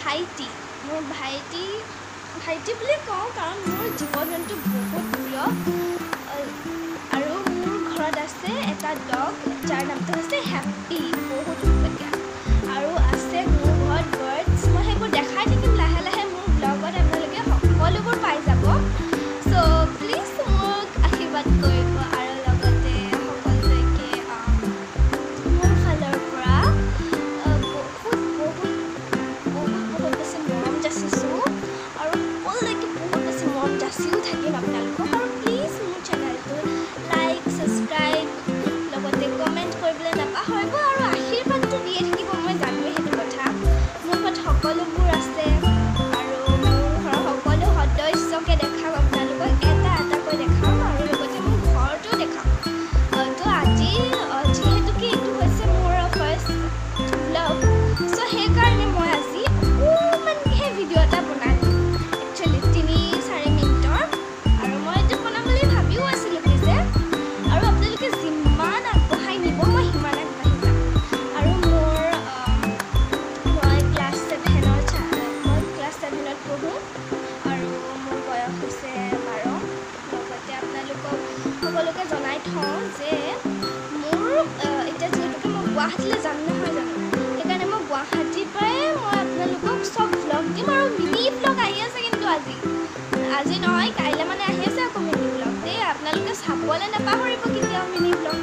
ভাইটি বুলি কওঁ কাৰণ মোৰ জীৱ জন্তু বহুত প্ৰিয় আৰু মোৰ ঘৰত আছে এটা ডগ যাৰ নামটো হৈছে হেপ্পী বহুত উৎপতীয়া আৰু আছে মোৰ ঘৰত বাৰ্ডছ মই সেইবোৰ দেখাই থাকিম লাহে লাহে মোৰ ব্লগত আপোনালোকে সকলোবোৰ পাই যাব চ' প্লিজ মোক আশীৰ্বাদ কৰিব আৰু লগতে সকলোকে মোৰ ফালৰ পৰা বহুত বেছি মৰম যাচিছোঁ আৰু সকলোকে বহুত বেছি মৰম যাচিও থাকিম আপোনালোকক আৰু প্লিজ মোৰ চেনেলটো লাইক ছাবস্ক্ৰাইব লগতে কমেণ্ট কৰিবলৈ নাপাহৰিব আৰু আশীৰ্বাদটো দিয়ে থাকিব মই জানোৱেই সেইটো কথা মোৰ ঘৰত সকলোবোৰ আছে আৰু মোৰ ঘৰৰ সকলো সদস্যকে দেখাম আপোনালোকক এটাকৈ দেখাম আৰু লগতে মোৰ ঘৰটো দেখাম তো আজি যিহেতুকে এইটো হৈছে মোৰ ফাৰ্ষ্ট ব্লগ চ' সেইকাৰণে মই আজি অকণমানকৈ ভিডিঅ' এটা বনালোঁ একচুৱেলি 3-4 মিনিটৰ আৰু মই এইটো বনাম বুলি ভাবিও আছিলোঁ পিছে আৰু আপোনালোকে যিমান আগবঢ়াই নিব মই সিমান আগবাঢ়ি যাম আৰু মই ক্লাছ 7ত পঢ়োঁ আৰু মোৰ বয়স হৈছে 12 লগতে আপোনালোকক সকলোকে জনাই থওঁ যে মোৰ এতিয়া যিহেতুকে মই গুৱাহাটীলৈ যাম নহয় জানো সেইকাৰণে মই গুৱাহাটীৰ পৰাই মই আপোনালোকক চব ভ্লগ দিম আৰু মিনি ভ্লগ আহি আছে কিন্তু আজি নহয় কাইলৈ মানে আহি আছে আকৌ মিনি ভ্লগ দেই আপোনালোকে চাবলৈ নাপাহৰিব কেতিয়াও মিনি ভ্লগ